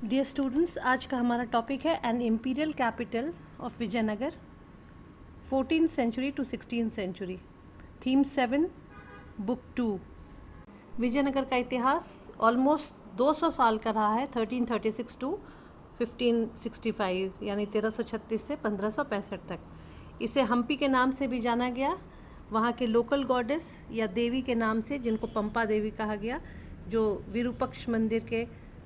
Dear students, आज का हमारा टॉपिक है an imperial capital of Vijayanagar 14th century to 16th century. Theme 7, book 2। Vijayanagar का इतिहास ऑलमोस्ट 200 साल का रहा है, 1336 टू 1565, यानी 1336 से 1565 तक। इसे हम्पी के नाम से भी जाना गया, वहाँ के लोकल गॉडेस या देवी के नाम से, जिनको पंपा देवी कहा गया, जो विरूपक्ष मंदिर के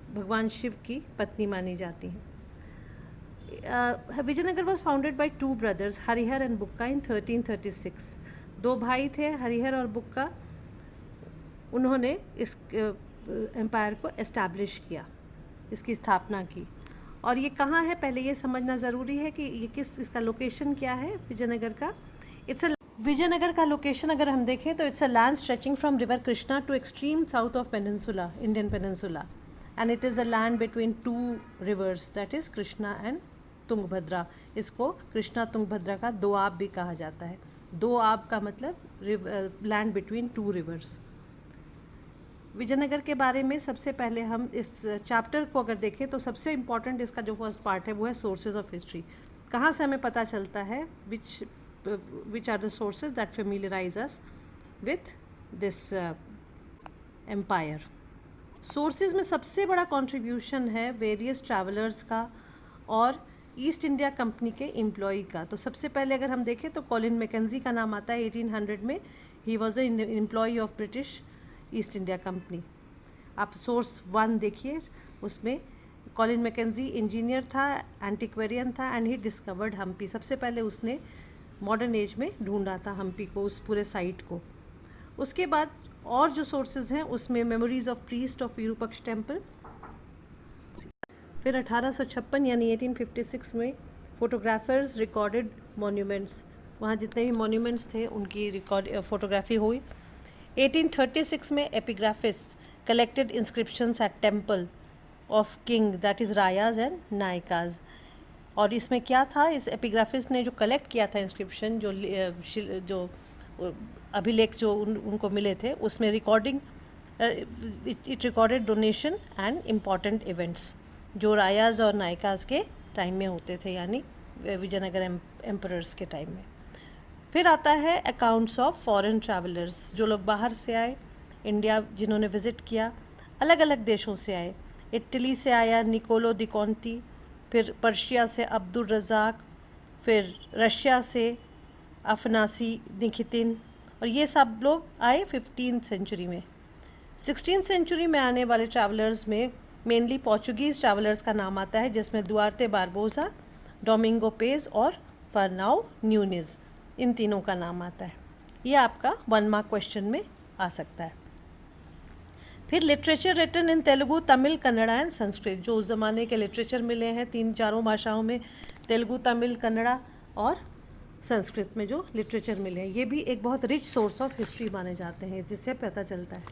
भगवान शिव की पत्नी मानी जाती हैं। Vijayanagar was founded by two brothers, Harihara and Bukka, in 1336। दो भाई थे, हरिहर और बुक्का। उन्होंने इस एम्पायर को एस्टैब्लिश किया, इसकी स्थापना की। और ये कहाँ है, पहले ये समझना ज़रूरी है कि ये इसका लोकेशन क्या है विजयनगर का। विजयनगर का लोकेशन अगर हम देखें तो it's a land stretching from river Krishna to extreme south of peninsula, Indian peninsula, and it is a land between two rivers, that is Krishna and Tungabhadra. इसको कृष्णा तुंगभद्रा का दोआब भी कहा जाता है। दोआब का मतलब land between two rivers. Vijayanagar के बारे में सबसे पहले हम इस चैप्टर को अगर देखें तो सबसे इम्पॉर्टेंट इसका जो फर्स्ट पार्ट है वो है सोर्सेज ऑफ हिस्ट्री। कहाँ से हमें पता चलता है which are the sources that familiarise us with this empire. Sources में सबसे बड़ा कंट्रीब्यूशन है वेरियस ट्रैवलर्स का और ईस्ट इंडिया कंपनी के एम्प्लॉई का। तो सबसे पहले अगर हम देखें तो कॉलिन मैकेंजी का नाम आता है 1800 में। He was an employee of British east India company. आप सोर्स 1 देखिए, उसमें कॉलिन मैकेंजी इंजीनियर था, एंटिक्वेरियन था, एंड ही डिस्कवर्ड हम्पी। सबसे पहले उसने मॉडर्न एज में ढूंढा था हम्पी को, उस पूरे साइट को। उसके बाद और जो सोर्सेज हैं उसमें memories of priest of Virupaksha temple. फिर 1856 यानी 1856 में फोटोग्राफर्स रिकॉर्डेड मॉन्यूमेंट्स, वहाँ जितने भी मॉन्यूमेंट्स थे उनकी फोटोग्राफी हुई। 1836 में epigraphist collected inscriptions at temple of king, that is Rayas and Nayakas. और इसमें क्या था, इस एपिग्राफिस्ट ने जो कलेक्ट किया था इंस्क्रिप्शन, जो अभिलेख जो उनको मिले थे, उसमें recording it recorded donation and important events जो रायाज और नायकाज के टाइम में होते थे, यानी विजयनगर एम्परर्स के टाइम में। फिर आता है अकाउंट्स ऑफ फॉरेन ट्रैवलर्स, जो लोग बाहर से आए, इंडिया जिन्होंने विज़िट किया, अलग अलग देशों से आए। इटली से आया निकोलो दी कॉन्टी, फिर पर्शिया से अब्दुल रज़ाक, फिर रशिया से अफनासी निकितिन, और ये सब लोग आए 15th सेंचुरी में। 16th सेंचुरी में आने वाले ट्रैवलर्स में मेनली पोर्चुगीज़ ट्रैवलर्स का नाम आता है, जिसमें दुआर्ते बारबोसा, डोमिंगो पेज और फर्नाओ न्यूनिज, इन तीनों का नाम आता है। ये आपका 1 मार्क क्वेश्चन में आ सकता है। फिर literature written in Telugu, Tamil, Kannada and Sanskrit, जो उस ज़माने के लिटरेचर मिले हैं 3-4 भाषाओं में, तेलुगु, तमिल, कन्नड़ा और संस्कृत में जो लिटरेचर मिले हैं, ये भी एक बहुत रिच सोर्स ऑफ हिस्ट्री माने जाते हैं, जिससे पता चलता है।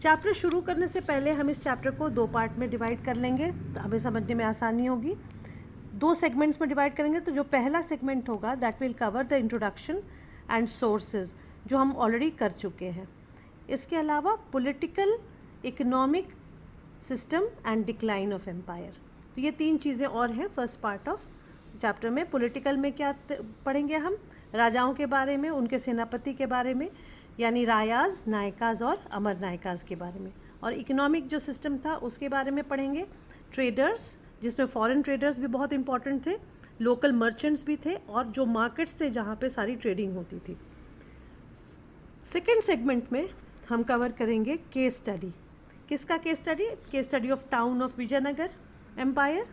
चैप्टर शुरू करने से पहले हम इस चैप्टर को 2 पार्ट में डिवाइड कर लेंगे, तो हमें समझने में आसानी होगी। 2 सेगमेंट्स में डिवाइड करेंगे, तो जो पहला सेगमेंट होगा that will cover the introduction and sources, जो हम ऑलरेडी कर चुके हैं। इसके अलावा political, economic system and decline of empire, तो ये 3 चीज़ें और हैं फर्स्ट पार्ट ऑफ चैप्टर में। पॉलिटिकल में क्या पढ़ेंगे हम, राजाओं के बारे में, उनके सेनापति के बारे में, यानी रायाज, नायकाज और अमर नायकाज के बारे में। और इकोनॉमिक जो सिस्टम था उसके बारे में पढ़ेंगे। ट्रेडर्स, जिसमें फॉरेन ट्रेडर्स भी बहुत इंपॉर्टेंट थे, लोकल मर्चेंट्स भी थे, और जो मार्केट्स थे जहाँ पे सारी ट्रेडिंग होती थी। सेकेंड सेगमेंट में हम कवर करेंगे केस स्टडी। किसका case study? Case study of town of Vijayanagar empire,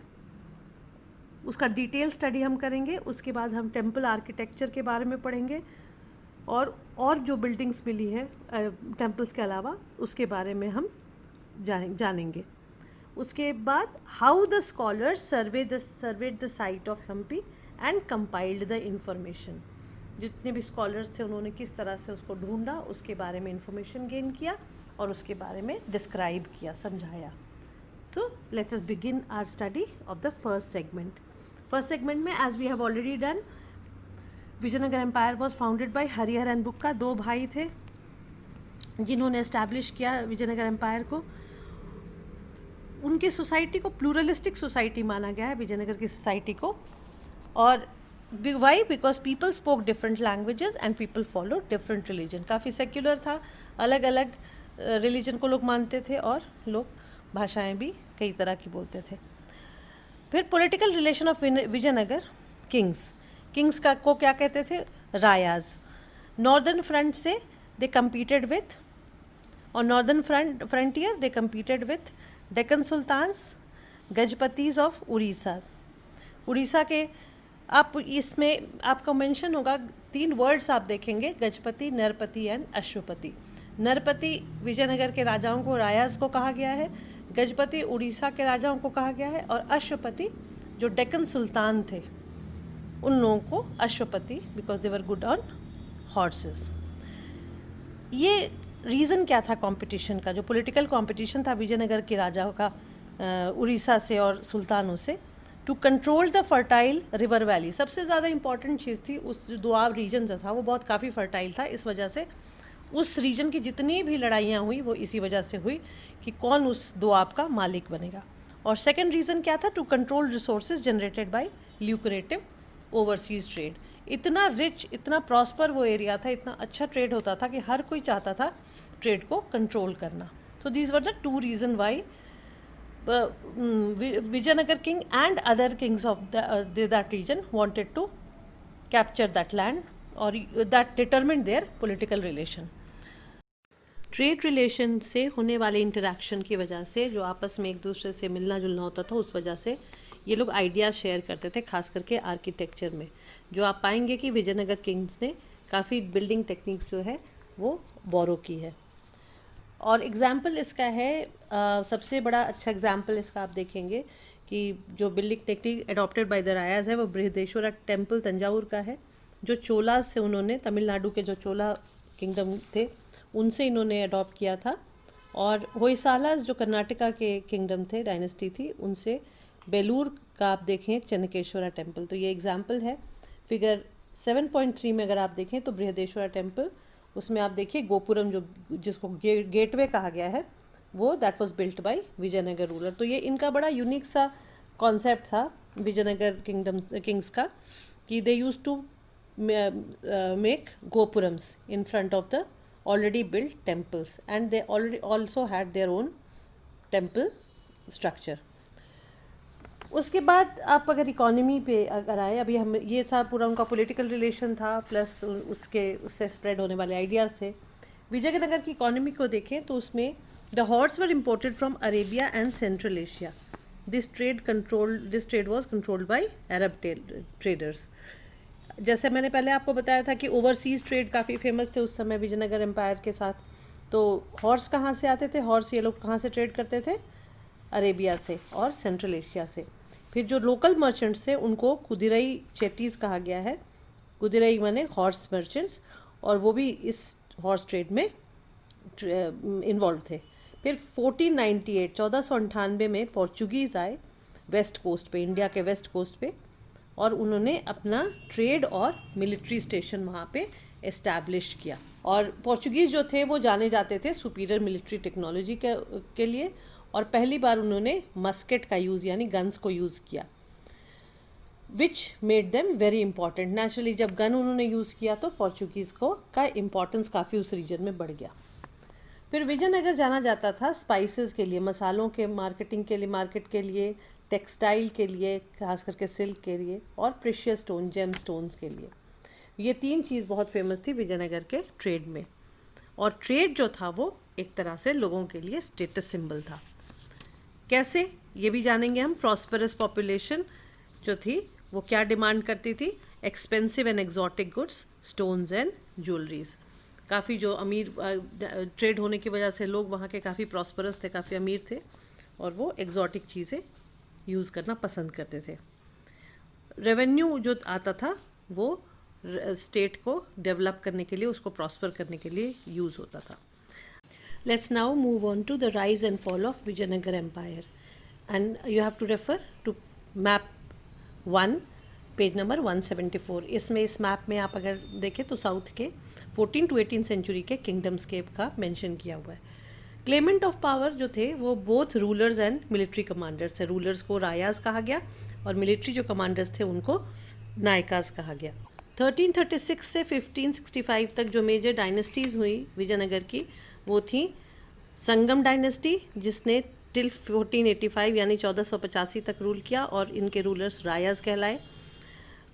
उसका डिटेल स्टडी हम करेंगे। उसके बाद हम टेम्पल आर्किटेक्चर के बारे में पढ़ेंगे, और जो बिल्डिंग्स मिली हैं टेम्पल्स के अलावा उसके बारे में हम जानेंगे। उसके बाद how the scholars surveyed the site of Hampi and compiled the information, जितने भी स्कॉलर्स थे उन्होंने किस तरह से उसको ढूंढा, उसके बारे में इंफॉर्मेशन गेन किया और उसके बारे में डिस्क्राइब किया, समझाया। So let us begin our study of the first segment. First segment में, as we have already done, Vijayanagar empire was founded by Harihara and Bukka. 2 भाई थे जिन्होंने एस्टैब्लिश किया विजयनगर एम्पायर को। उनकी सोसाइटी को प्लूरलिस्टिक सोसाइटी माना गया है, विजयनगर की सोसाइटी को। और why? Because people spoke different languages and people follow different religion. काफ़ी सेक्युलर था, अलग अलग रिलीजन को लोग मानते थे और लोग भाषाएं भी कई तरह की बोलते थे। फिर political relation of Vijayanagar kings का को क्या कहते थे? रायाज। नॉर्दर्न फ्रंट से दे कम्पीटेड विथ, और northern frontier they competed with Deccan sultans, Gajapatis of Orissa. Orissa के आप इसमें आपका मेंशन होगा 3 वर्ड्स आप देखेंगे, गजपति, नरपति एंड अश्वपति। नरपति विजयनगर के राजाओं को रायाज को कहा गया है, गजपति उड़ीसा के राजाओं को कहा गया है, और अश्वपति जो डेक्कन सुल्तान थे उन लोगों को Ashwapati, because they were good on horses. ये रीज़न क्या था कंपटीशन का? जो पॉलिटिकल कंपटीशन था विजयनगर के राजाओं का उड़ीसा से और सुल्तानों से, to control the fertile river valley. सबसे ज़्यादा इंपॉर्टेंट चीज़ थी, उस जो दोआब रीजन जो था वो बहुत काफ़ी फर्टाइल था, इस वजह से उस रीजन की जितनी भी लड़ाइयाँ हुई वो इसी वजह से हुई कि कौन उस दोआब का मालिक बनेगा। और सेकंड रीज़न क्या था? To control resources generated by lucrative overseas trade. इतना रिच, इतना प्रॉस्पर वो एरिया था, इतना अच्छा ट्रेड होता था कि हर कोई चाहता था ट्रेड को कंट्रोल करना। So these were the 2 reason why Vijayanagar king and other kings of that region wanted to capture that land, or that determined their political relation. Trade relation से होने वाले इंटरेक्शन की वजह से, जो आपस में एक दूसरे से मिलना जुलना होता था, उस वजह से ये लोग आइडिया शेयर करते थे, खास करके आर्किटेक्चर में। जो आप पाएंगे कि विजयनगर किंग्स ने काफ़ी बिल्डिंग टेक्निक्स जो है वो बोरो की है। और एग्ज़ाम्पल इसका है, सबसे बड़ा अच्छा एग्ज़ाम्पल इसका आप देखेंगे कि जो building technique adopted by the Rayas है वो बृहदेश्वरा टेम्पल तंजावुर का है, जो चोला से उन्होंने, तमिलनाडु के जो चोला किंगडम थे उनसे इन्होंने अडॉप्ट किया था। और होयसालास जो कर्नाटका के किंगडम थे, डायनेस्टी थी, उनसे बेलूर का आप देखें चन्नकेश्वरा टेम्पल। तो ये एग्ज़ाम्पल है। फिगर 7.3 में अगर आप देखें तो बृहदेश्वरा टेम्पल, उसमें आप देखिए गोपुरम जो जिसको गेटवे कहा गया है, वो that was built by Vijayanagar ruler. तो ये इनका बड़ा यूनिक सा कॉन्सेप्ट था विजयनगर किंग्स का, कि they used to make gopurams in front of the already built temples, and they already also had their own temple structure. उसके बाद आप अगर इकोनॉमी पे अगर आए, अभी हम ये था पूरा उनका पॉलिटिकल रिलेशन था, प्लस उससे स्प्रेड होने वाले आइडियाज़ थे। विजयनगर की इकोनॉमी को देखें तो उसमें the horse were imported from Arabia and central Asia. This trade was controlled by Arab traders. जैसे मैंने पहले आपको बताया था कि ओवरसीज़ ट्रेड काफ़ी फेमस थे उस समय विजयनगर एम्पायर के साथ। तो हॉर्स कहाँ से आते थे? हॉर्स ये लोग कहाँ से ट्रेड करते थे? अरेबिया से और सेंट्रल एशिया से। फिर जो लोकल मर्चेंट्स थे उनको कुदिरई चेटीज़ कहा गया है। कुदिरई माने हॉर्स मर्चेंट्स, और वो भी इस हॉर्स ट्रेड में इन्वॉल्व थे। फिर 1498 में पोर्चुगीज़ आए वेस्ट कोस्ट पे, इंडिया के वेस्ट कोस्ट पे, और उन्होंने अपना ट्रेड और मिलिट्री स्टेशन वहाँ पे एस्टैब्लिश किया। और पोर्चुगीज़ जो थे वो जाने जाते थे सुपीरियर मिलिट्री टेक्नोलॉजी के लिए, और पहली बार उन्होंने मस्केट का यूज़ यानी गन्स को यूज़ किया, which made them very important. Naturally जब गन उन्होंने यूज़ किया तो पोर्चुगीज़ को का इम्पोर्टेंस काफ़ी उस रीजन में बढ़ गया। फिर विजयनगर जाना जाता था स्पाइसेस के लिए, मसालों के मार्केटिंग के लिए, मार्केट के लिए, टेक्सटाइल के लिए, खास करके सिल्क के लिए, और प्रेशियस स्टोन, जेम स्टोन्स के लिए। ये 3 चीज़ बहुत फेमस थी विजयनगर के ट्रेड में। और ट्रेड जो था वो एक तरह से लोगों के लिए स्टेटस सिंबल था। कैसे, ये भी जानेंगे हम। प्रॉस्परस पॉपुलेशन जो थी वो क्या डिमांड करती थी? Expensive and exotic goods, stones and jewelleries. काफ़ी जो अमीर ट्रेड होने की वजह से लोग वहाँ के काफ़ी प्रॉस्परस थे, काफ़ी अमीर थे, और वो एग्जॉटिक चीज़ें यूज़ करना पसंद करते थे। रेवेन्यू जो आता था वो स्टेट को डेवलप करने के लिए, उसको प्रॉस्पर करने के लिए यूज़ होता था। Let's now move on to the rise and fall of Vijayanagar Empire, and you have to refer to map 1, page number 174। इसमें इस मैप में आप अगर देखें तो साउथ के 14 to 18 सेंचुरी के किंगडम्स के का मेंशन किया हुआ है। क्लेमेंट ऑफ पावर जो थे वो both rulers and military commanders थे। रूलर्स को रायाज कहा गया और मिलिट्री जो कमांडर्स थे उनको नायकाज कहा गया। 1336 से 1565 तक जो मेजर डायनेस्टीज़ हुई विजयनगर की वो थी संगम डायनेस्टी, जिसने टिल 1485 यानी 1485 तक रूल किया और इनके रूलर्स रायाज कहलाए।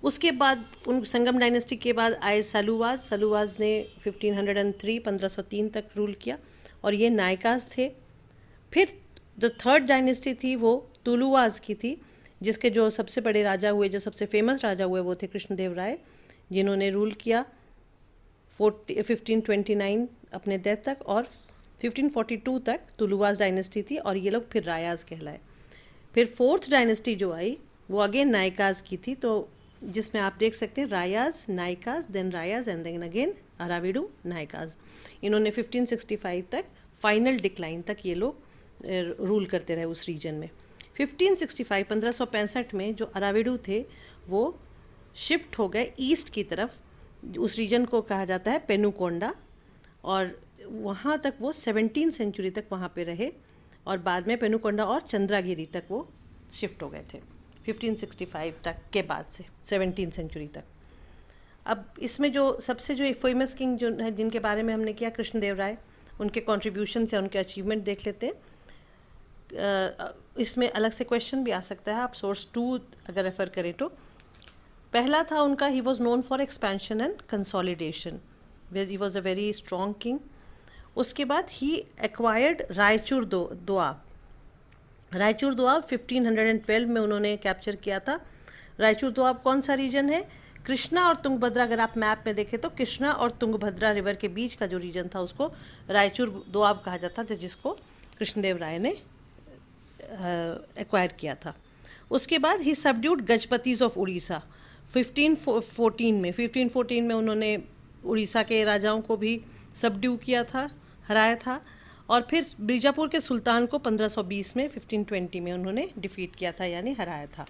उसके बाद उन संगम डायनेस्टी के बाद आए सलुवाज। सलुवाज ने 1503 तक रूल किया और ये नायकाज थे। फिर जो थर्ड डायनेस्टी थी वो तुलुवाज की थी, जिसके जो सबसे बड़े राजा हुए, जो सबसे फेमस राजा हुए वो थे कृष्णदेव राय, जिन्होंने रूल किया 1529 अपने डेथ तक, और 1542 तक तुलुवाज डायनेस्टी थी और ये लोग फिर रायाज कहलाए। फिर फोर्थ डायनेस्टी जो आई वो अगेन नायकाज की थी, तो जिसमें आप देख सकते हैं रायाज, नायकाज, then रायाज and then again Aravidu, नायकाज। इन्होंने 1565 तक फाइनल डिक्लाइन तक ये लोग रूल करते रहे उस रीजन में। 1565 में जो अराविडू थे वो शिफ्ट हो गए ईस्ट की तरफ। उस रीजन को कहा जाता है पेनुकोंडा, और वहाँ तक वो 17वीं सेंचुरी तक वहाँ पे रहे और बाद में पेनुकोंडा और चंद्रागिरी तक वो शिफ्ट हो गए थे 1565 तक के बाद से 17वीं सेंचुरी तक। अब इसमें जो सबसे जो फेमस किंग जो है जिनके बारे में हमने किया कृष्णदेव राय, उनके कॉन्ट्रीब्यूशन या उनके अचीवमेंट देख लेते हैं। इसमें अलग से क्वेश्चन भी आ सकता है, आप सोर्स 2 अगर रेफ़र करें तो। पहला था उनका, ही was known for expansion and consolidation, he was a very strong king. उसके बाद ही एक्वायर्ड रायचूर दोआब। रायचूर दोआब 1512 में उन्होंने कैप्चर किया था। रायचूर दोआब कौन सा रीजन है? कृष्णा और तुंगभद्रा, अगर आप मैप में देखें तो कृष्णा और तुंगभद्रा रिवर के बीच का जो रीजन था उसको रायचूर दोआब कहा जाता था, जिसको कृष्णदेव राय ने एक्वायर किया था। उसके बाद ही सबड्यूड गजपतीज ऑफ उड़ीसा 1514 में उन्होंने उड़ीसा के राजाओं को भी सबड्यू किया था, हराया था। और फिर बीजापुर के सुल्तान को 1520 में 1520 में उन्होंने डिफीट किया था, यानी हराया था।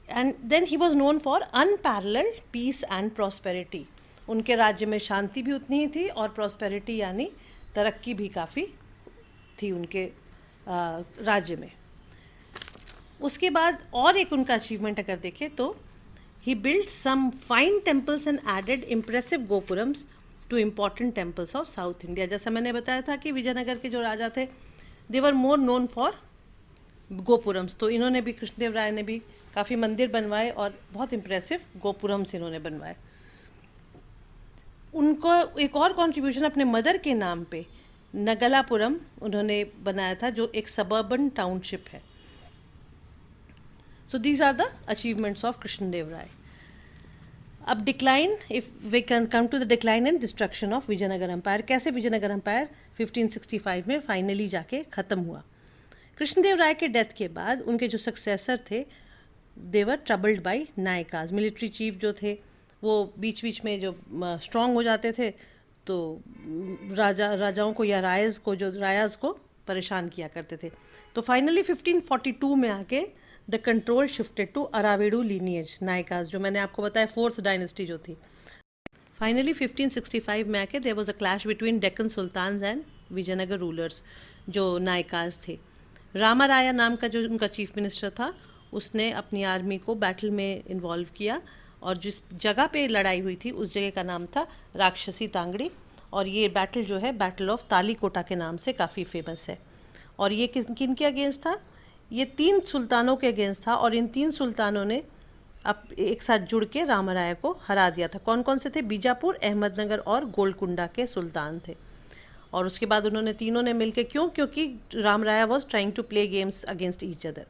And then he was known for unparalleled peace and prosperity. उनके राज्य में शांति भी उतनी ही थी और प्रॉस्पेरिटी यानी तरक्की भी काफ़ी थी उनके राज्य में। उसके बाद और एक उनका अचीवमेंट अगर देखें तो he build some fine temples and added impressive gopurams to important temples of South India. जैसा मैंने बताया था कि विजयनगर के जो राजा थे दे वर मोर नोन फॉर गोपुरम्स, तो इन्होंने भी, कृष्णदेव राय ने भी काफ़ी मंदिर बनवाए और बहुत इम्प्रेसिव गोपुरम्स इन्होंने बनवाए। उनको एक और कंट्रीब्यूशन अपने मदर के नाम पे नगलापुरम उन्होंने बनाया था, जो एक सबर्बन टाउनशिप है। So these are the achievements of Krishnadeva Raya. अब decline, if we can come to the decline and destruction of Vijayanagar empire. कैसे विजयनगर एम्पायर 1565 में फाइनली जाके ख़त्म हुआ। कृष्णदेव राय के डेथ के बाद उनके जो सक्सेसर थे देवर ट्रबल्ड बाय नायकाज। मिलिट्री चीफ जो थे वो बीच बीच में जो स्ट्रॉन्ग हो जाते थे तो राजाओं को या रायाज को परेशान किया करते थे। तो फाइनली 1542 में आके the control shifted to Aravidu lineage, Nayakas, जो मैंने आपको बताया फोर्थ डायनेस्टी जो थी। फाइनली 1565 में आके there was a clash between Deccan sultans and Vijayanagar rulers, जो नायकाज थे। रामाराया नाम का जो उनका चीफ मिनिस्टर था उसने अपनी आर्मी को बैटल में इन्वॉल्व किया और जिस जगह पे लड़ाई हुई थी उस जगह का नाम था राक्षसी तांगड़ी, और ये बैटल जो है बैटल ऑफ तालीकोटा के नाम से काफ़ी फेमस है। और ये किन के अगेंस्ट था? ये 3 सुल्तानों के अगेंस्ट था और इन 3 सुल्तानों ने अब एक साथ जुड़ के रामराया को हरा दिया था। कौन कौन से थे? बीजापुर, अहमदनगर और गोलकुंडा के सुल्तान थे। और उसके बाद उन्होंने तीनों ने मिलकर, क्योंकि Ramaraya was trying to play games against each other.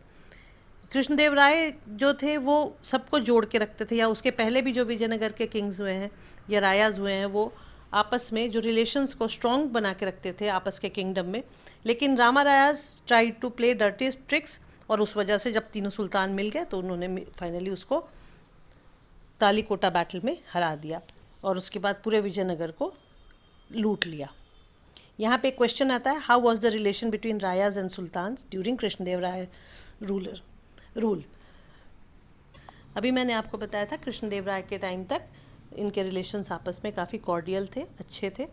Krishnadeva Raya जो थे वो सबको जोड़ के रखते थे, या उसके पहले भी जो विजयनगर के किंग्स हुए हैं या रायाज हुए हैं वो आपस में जो रिलेशंस को स्ट्रॉन्ग बना के रखते थे आपस के किंगडम में। लेकिन Ramarayas try to play dirty tricks, और उस वजह से जब तीनों सुल्तान मिल गए तो उन्होंने फाइनली उसको तालीकोटा बैटल में हरा दिया और उसके बाद पूरे विजयनगर को लूट लिया। यहाँ पे क्वेश्चन आता है, how was the relation between Rayas and sultans during Krishnadeva Raya rule. अभी मैंने आपको बताया था कृष्णदेव राय के टाइम तक इनके रिलेशंस आपस में काफ़ी कॉर्डियल थे, अच्छे थे।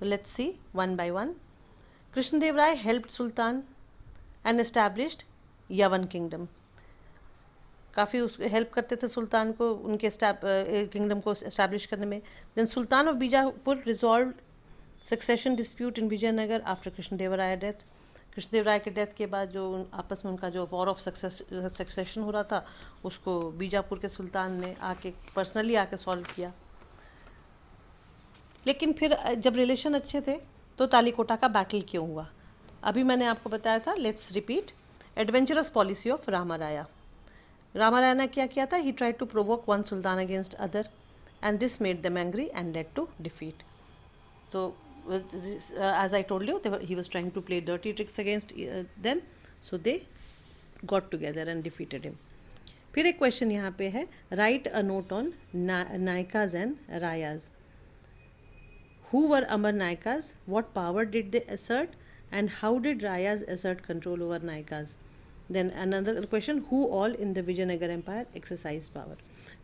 Let's see one by one. Krishnadevaraya helped sultan and established यवन किंगडम, काफ़ी उस हेल्प करते थे सुल्तान को उनके किंगडम को एस्टैब्लिश करने में. Then sultan of Bijapur resolve succession dispute in Vijayanagar after Krishnadevaraya death. Krishnadevaraya के डेथ के बाद जो आपस में उनका जो वॉर ऑफ सक्सेशन हो रहा था उसको बीजापुर के सुल्तान ने आके पर्सनली आके सॉल्व किया. लेकिन फिर जब रिलेशन अच्छे थे तो तालीकोटा का बैटल क्यों हुआ, अभी मैंने आपको बताया था. Let's repeat. Adventurous policy of Ramaraya. Ramaraya ने क्या किया था? He tried to provoke one sultan against other and this made them angry and led to defeat. So as I told you, he was trying to play dirty tricks against them, so they got together and defeated him. फिर एक question यहाँ पे है, write a note on Nayakas and Rayas. Who were Amar Naikas? What power did they assert? And how did Rayas assert control over Naikas? Then another question, who all in the Vijayanagar Empire exercised power?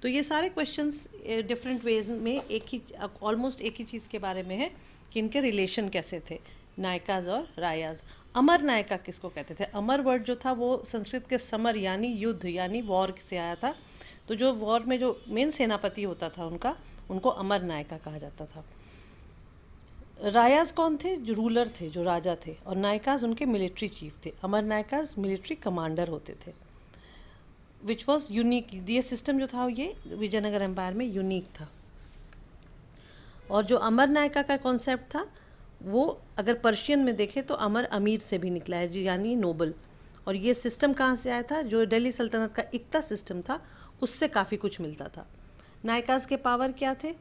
तो ये सारे questions different ways में एक ही almost एक ही चीज़ के बारे में है कि इनके रिलेशन कैसे थे, नायकाज और रायाज. अमर नायका किसको कहते थे? अमर वर्ड जो था वो संस्कृत के समर यानी युद्ध यानी वॉर से आया था. तो जो वॉर में जो मेन सेनापति होता था उनको अमर नायका कहा जाता था. रायाज कौन थे? जो रूलर थे, जो राजा थे, और नायकाज उनके मिलिट्री चीफ थे. अमर नायकाज मिलिट्री कमांडर होते थे, विच वॉज यूनिक. ये सिस्टम जो था ये विजयनगर एम्पायर में यूनिक था. और जो अमर नायका का कॉन्सेप्ट था वो अगर पर्शियन में देखें तो अमर अमीर से भी निकला है, यानी नोबल. और ये सिस्टम कहाँ से आया था? जो दिल्ली सल्तनत का इक्ता सिस्टम था उससे काफ़ी कुछ मिलता था. नायकाज के पावर क्या थे?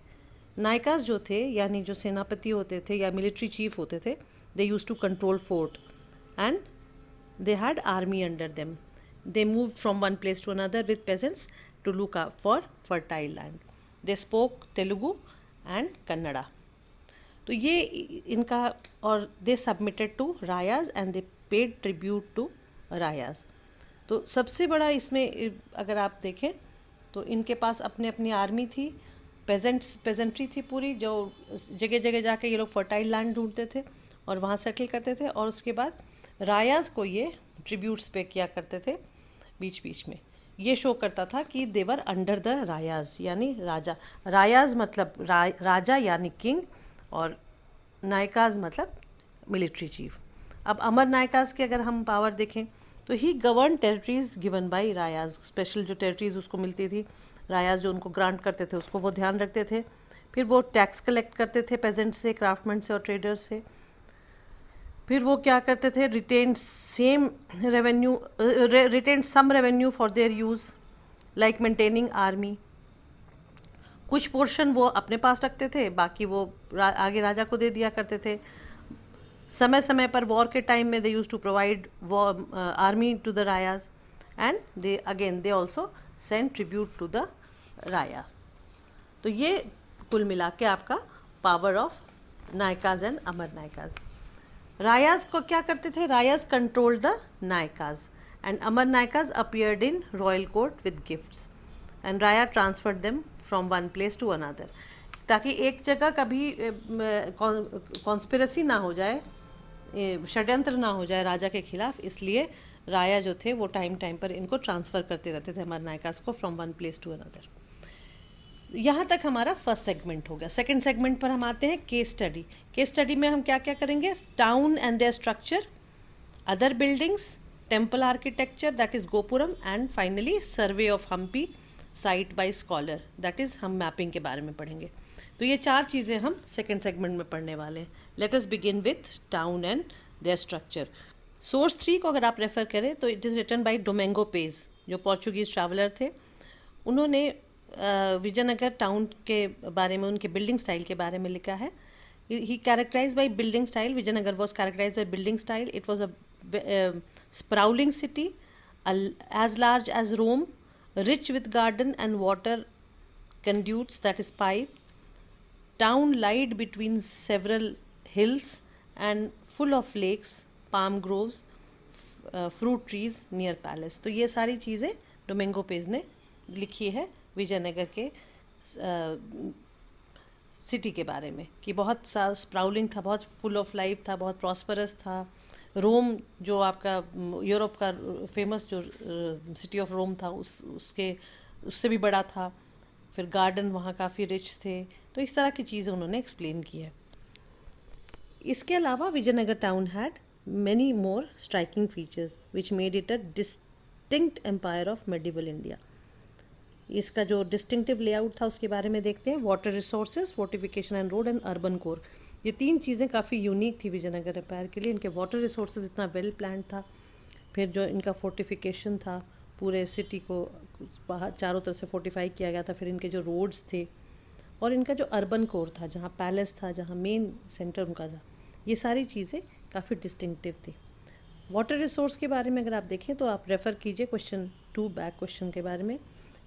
नायकाज जो थे यानी जो सेनापति होते थे या मिलिट्री चीफ होते थे, they used to control fort and they had army under them. They moved from one place to another with peasants to look out for fertile land. They spoke Telugu and Kannada. तो ये इनका, और they submitted to Rayas and they paid tribute to Rayas. तो सबसे बड़ा इसमें अगर आप देखें तो इनके पास अपने अपनी आर्मी थी, पेजेंट्री थी पूरी, जो जगह जगह जाके ये लोग फर्टाइल लैंड ढूंढते थे और वहाँ सेटल करते थे. और उसके बाद रायाज को ये ट्रिब्यूट्स पे किया करते थे बीच बीच में. ये शो करता था कि देवर अंडर द रायाज यानी राजा. रायाज मतलब राजा यानी किंग, और नायकाज मतलब मिलिट्री चीफ. अब अमर नायकाज के अगर हम पावर देखें तो he govern territories given by Rayas. Special जो टेरिटरीज उसको मिलती थी, रायाज जो उनको ग्रांट करते थे उसको वो ध्यान रखते थे. फिर वो टैक्स कलेक्ट करते थे पेजेंट से, क्राफ्टमैन से और ट्रेडर्स से. फिर वो क्या करते थे? Retained some revenue for their use like maintaining army. कुछ पोर्शन वो अपने पास रखते थे, बाकी वो आगे राजा को दे दिया करते थे. समय समय पर वॉर के टाइम में they used to provide army to the rayas and they also send tribute to the raya. तो ये कुल मिला के आपका power of nayakas and amara nayakas. Rayas को क्या करते थे? Rayas controlled the nayakas and amara nayakas appeared in royal court with gifts and raya transferred them from one place to another, ताकि एक जगह कभी कॉन्स्पिरेसी ना हो जाए, षड्यंत्र ना हो जाए राजा के खिलाफ. इसलिए राया जो थे वो टाइम टाइम पर इनको ट्रांसफ़र करते रहते थे अमर नायकाज को from one place to another. यहाँ तक हमारा फर्स्ट सेगमेंट हो गया. सेकंड सेगमेंट पर हम आते हैं केस स्टडी. केस स्टडी में हम क्या क्या करेंगे? Town and their structure, other buildings, temple architecture that is gopuram, and finally survey of Hampi site by scholar, that is हम मैपिंग के बारे में पढ़ेंगे. तो ये चार चीज़ें हम सेकेंड सेगमेंट में पढ़ने वाले हैं. Let us begin with town and their structure. Source 3 को अगर आप रेफ़र करें तो it is written by Domingo Paes, जो पोर्चुगीज़ ट्रैवलर थे. उन्होंने विजयनगर टाउन के बारे में, उनके बिल्डिंग स्टाइल के बारे में लिखा है. He characterise by building style. Vijayanagar was characterise by building style. It was a sprawling city as large as Rome, rich with garden and water conduits, that is pipe. Town lied between several hills and full of lakes, palm groves, fruit trees near palace. तो ये सारी चीज़ें डोमेंगो page ने लिखी है विजयनगर के city के बारे में कि बहुत सा स्प्राउलिंग था, बहुत फुल ऑफ लाइफ था, बहुत प्रॉस्परस था। रोम जो आपका यूरोप का फेमस जो सिटी ऑफ रोम था उसके उससे भी बड़ा था। फिर गार्डन वहाँ काफ़ी रिच थे। तो इस तरह की चीज़ें उन्होंने एक्सप्लेन की है। इसके अलावा Vijayanagar town had many more striking features which made it a distinct empire of medieval India. इसका जो डिस्टिंक्टिव लेआउट था उसके बारे में देखते हैं। Water resources, fortification and road and urban core, ये तीन चीज़ें काफ़ी यूनिक थी विजयनगर एम्पायर के लिए। इनके वाटर रिसोर्सेज इतना वेल प्लान था, फिर जो इनका फोर्टिफिकेशन था, पूरे सिटी को बाहर चारों तरफ से फोर्टिफाई किया गया था, फिर इनके जो रोड्स थे, और इनका जो अर्बन कोर था जहाँ पैलेस था, जहाँ मेन सेंटर उनका था, ये सारी चीज़ें काफ़ी डिस्टिंक्टिव थी। वाटर रिसोर्स के बारे में अगर आप देखें तो आप रेफ़र कीजिए क्वेश्चन 2 बैक क्वेश्चन के बारे में,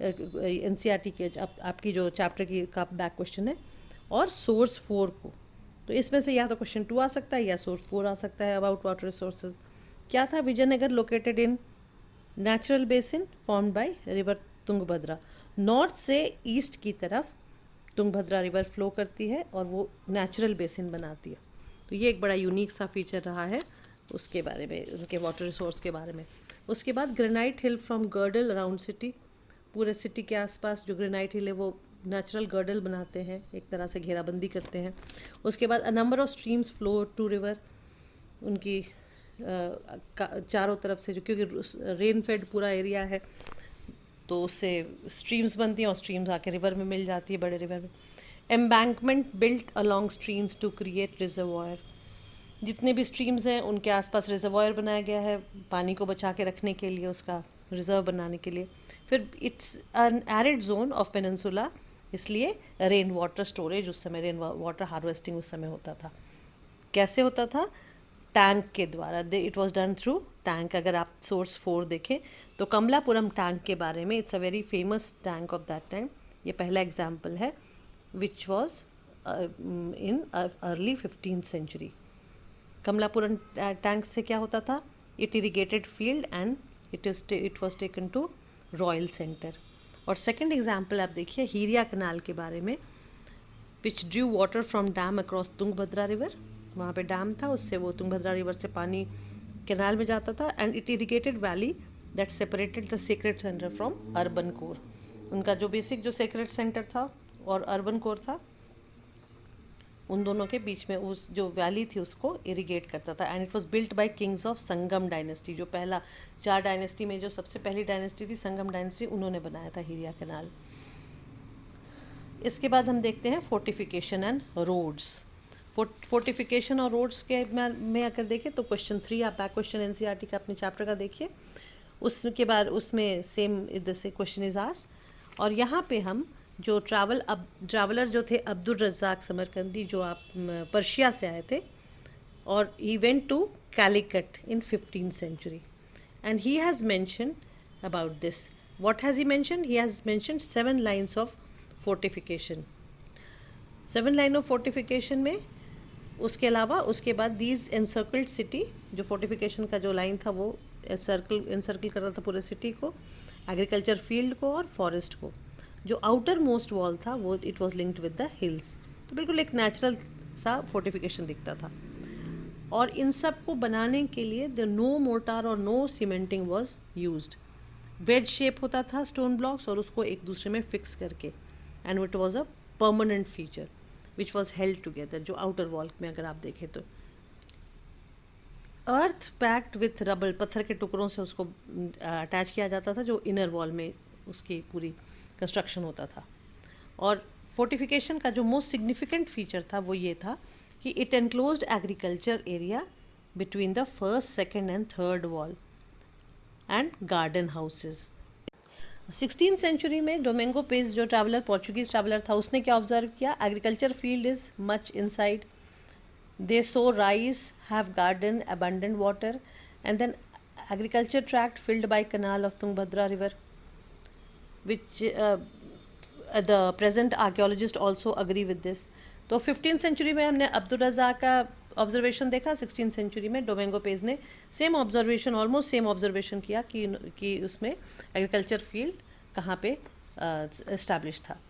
एनसीईआरटी के आपकी जो चैप्टर की का बैक क्वेश्चन है, और सोर्स 4 को। तो इसमें से या तो क्वेश्चन 2 आ सकता है या सोर्स 4 आ सकता है अबाउट वाटर रिसोर्सेज। क्या था? Vijayanagar located in natural basin formed by river Tungabhadra. North से ईस्ट की तरफ तुंगभद्रा रिवर फ्लो करती है और वो नेचुरल बेसिन बनाती है। तो ये एक बड़ा यूनिक सा फीचर रहा है उसके बारे में, उनके वाटर रिसोर्स के बारे में। उसके बाद granite hill from girdle around city, पूरे सिटी के आसपास जो ग्रेनाइट हिल है वो नेचुरल गर्डल बनाते हैं, एक तरह से घेराबंदी करते हैं। उसके बाद a number of streams flow to river, उनकी चारों तरफ से जो, क्योंकि रेन फेड पूरा एरिया है तो उससे स्ट्रीम्स बनती हैं और स्ट्रीम्स आके रिवर में मिल जाती है, बड़े रिवर में। Embankment built along streams to create reservoir, जितने भी स्ट्रीम्स हैं उनके आसपास रिजर्वायर बनाया गया है पानी को बचा के रखने के लिए, उसका रिजर्व बनाने के लिए। फिर it's an arid zone of peninsula, इसलिए रेन वाटर स्टोरेज उस समय, रेन वाटर हार्वेस्टिंग उस समय होता था। कैसे होता था? टैंक के द्वारा। It was done through tank. अगर आप सोर्स 4 देखें तो कमलापुरम टैंक के बारे में, it's a very famous tank of that time, ये पहला एग्जाम्पल है, which was in early 15th century. Kamalapuram tank से क्या होता था? It irrigated field and it was taken to royal centre. और सेकेंड एग्जाम्पल आप देखिए हीरिया कनाल के बारे में, which drew water from dam across Tungabhadra river, वहाँ पे डैम था, उससे वो तुंगभद्रा रिवर से पानी कैनाल में जाता था। And it irrigated valley that separated the secret centre from urban core, उनका जो बेसिक जो सीक्रेट सेंटर था और अर्बन कोर था, उन दोनों के बीच में उस जो वैली थी उसको इरिगेट करता था। And it was built bye Kings of Sangam dynasty, जो पहला 4 डायनेस्टी में जो सबसे पहली डायनेस्टी थी संगम डायनेस्टी, उन्होंने बनाया था हीरिया कैनाल। इसके बाद हम देखते हैं फोर्टिफिकेशन एंड रोड्स। फोर्टिफिकेशन और रोड्स के में अगर देखें तो क्वेश्चन 3 आप बैक क्वेश्चन एनसीईआरटी का अपने चैप्टर का देखिए, उसके बाद उसमें सेम इधर से क्वेश्चन इज आस्क्ड। और यहाँ पे हम जो ट्रैवलर जो थे अब्दुल रज़ाक समरकंदी, जो आप पर्शिया से आए थे, और he went to Calicut in 15th century and he has mention about this. What has he mention? He has mention 7 lines of fortification. 7 line of fortification में उसके अलावा उसके बाद दीज एनसर्कल्ड सिटी, जो फोर्टिफिकेशन का जो लाइन था वो एनसर्कल कर रहा था पूरे सिटी को, एग्रीकल्चर फील्ड को और फॉरेस्ट को। जो आउटर मोस्ट वॉल था वो it was linked with the hills. तो बिल्कुल एक नेचुरल सा फोर्टिफिकेशन दिखता था। और इन सब को बनाने के लिए द नो मोर्टार और no cementing was used. Wedge shape होता था स्टोन ब्लॉक्स और उसको एक दूसरे में फिक्स करके, and it was a permanent feature which was held together. जो आउटर वॉल में अगर आप देखें तो अर्थ पैक्ड विथ रबल, पत्थर के टुकड़ों से उसको अटैच किया जाता था, जो इनर वॉल में उसकी पूरी कंस्ट्रक्शन होता था। और फोर्टिफिकेशन का जो मोस्ट सिग्निफिकेंट फीचर था वो ये था कि it enclosed agriculture area between the first, second and third wall and garden houses. 16th century में डोमिंगो पेस जो ट्रैवलर, पोर्चुगीज ट्रैवलर था, उसने क्या ऑब्जर्व किया? Agriculture field is much inside, they sow rice, have garden, abundant water, and then agriculture tract filled by canal of Tungabhadra river, which the present archaeologists also agree with this. तो 15th century में हमने अब्दुल रज़ाक का observation देखा, 16th century में Domingo page ने same observation, almost same observation किया कि उसमें एग्रीकल्चर फील्ड कहाँ पे इस्टेब्लिश था।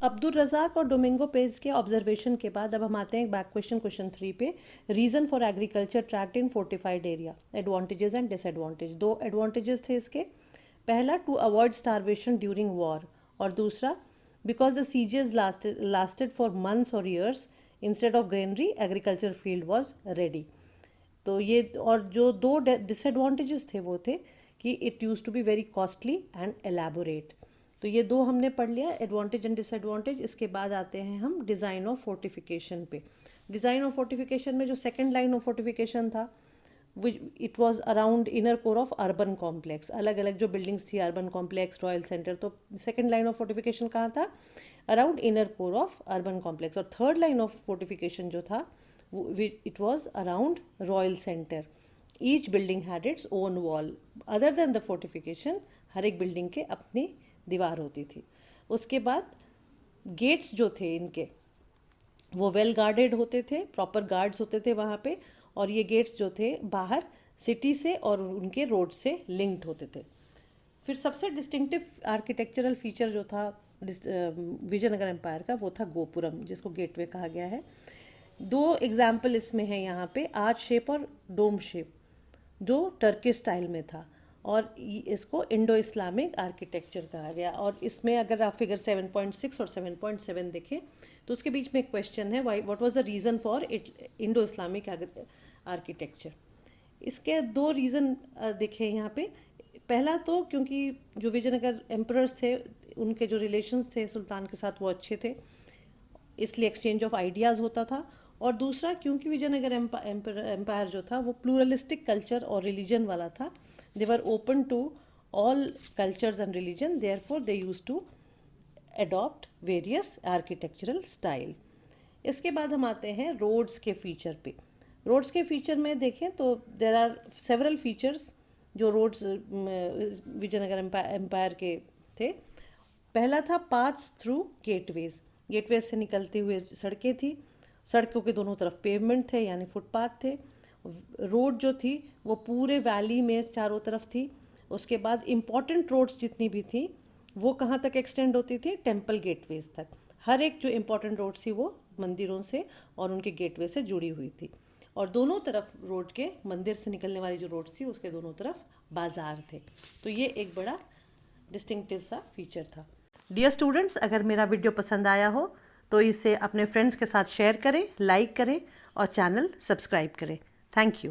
अब्दुल रज़ाक और डोमिंगो पेज के ऑब्जर्वेशन के बाद अब हम आते हैं बैक क्वेश्चन 3 पे। Reason for agriculture tract in fortified area, advantages and disadvantage. 2 advantages थे इसके। पहला, to avoid starvation during war, और दूसरा, because the sieges lasted for months और years, instead of granary agriculture field was ready. तो ये, और जो 2 डिसएडवांटेजेस थे वो थे कि it use to be very costly and elaborate. तो ये 2 हमने पढ़ लिया, एडवांटेज एंड डिसएडवांटेज। इसके बाद आते हैं हम डिज़ाइन ऑफ फोर्टिफिकेशन पे। डिज़ाइन ऑफ फोर्टिफिकेशन में जो सेकंड लाइन ऑफ फोर्टिफिकेशन था, it was around inner core of urban complex. अलग अलग जो बिल्डिंग्स थी, अर्बन कॉम्प्लेक्स, रॉयल सेंटर, तो सेकंड लाइन ऑफ फोर्टिफिकेशन कहाँ था? Around inner core of urban complex. और थर्ड लाइन ऑफ फोर्टिफिकेशन जो था, it was around royal centre. Each building had its own wall. Other than the fortification, हर एक building के अपनी दीवार होती थी। उसके बाद गेट्स जो थे इनके, वो वेल गार्डेड होते थे, प्रॉपर गार्ड्स होते थे वहाँ पे, और ये गेट्स जो थे बाहर सिटी से और उनके रोड से लिंक्ड होते थे। फिर सबसे डिस्टिंक्टिव आर्किटेक्चरल फीचर जो था विजयनगर एम्पायर का, वो था गोपुरम, जिसको गेटवे कहा गया है। 2 एग्जाम्पल इसमें है यहाँ पे, आर्च शेप और डोम शेप, जो टर्किश स्टाइल में था, और इसको इंडो इस्लामिक आर्किटेक्चर कहा गया। और इसमें अगर आप फिगर 7.6 और 7.7 देखें तो उसके बीच में एक क्वेश्चन है, why what was the reason for it Indo Islamic architecture. इसके 2 रीज़न देखे यहाँ पे। पहला तो क्योंकि जो विजयनगर एम्परर्स थे, उनके जो रिलेशंस थे सुल्तान के साथ वो अच्छे थे, इसलिए एक्सचेंज ऑफ आइडियाज़ होता था। और दूसरा, क्योंकि विजयनगर एम्पायर जो था वो प्लूरलिस्टिक कल्चर और रिलीजन वाला था। They were open to all cultures and religion, therefore they used to adopt various architectural style. इसके बाद हम आते हैं रोड्स के फीचर पे। रोड्स के फीचर में देखें तो देर आर सेवरल फीचर्स जो रोड्स विजयनगर एम्पायर के थे। पहला था पाथ्स थ्रू गेटवेज। गेटवेज से निकलती हुए सड़कें थी, सड़कों के दोनों तरफ पेवमेंट थे यानी फुटपाथ थे। रोड जो थी वो पूरे वैली में चारों तरफ थी। उसके बाद इम्पॉर्टेंट रोड्स जितनी भी थी वो कहाँ तक एक्सटेंड होती थी? टेम्पल गेटवेज तक। हर एक जो इम्पॉर्टेंट रोड थी वो मंदिरों से और उनके गेटवे से जुड़ी हुई थी। और दोनों तरफ रोड के, मंदिर से निकलने वाली जो रोड थी उसके दोनों तरफ बाजार थे। तो ये एक बड़ा डिस्टिंक्टिव सा फीचर था। डियर स्टूडेंट्स, अगर मेरा वीडियो पसंद आया हो तो इसे अपने फ्रेंड्स के साथ शेयर करें, लाइक करें और चैनल सब्सक्राइब करें। Thank you.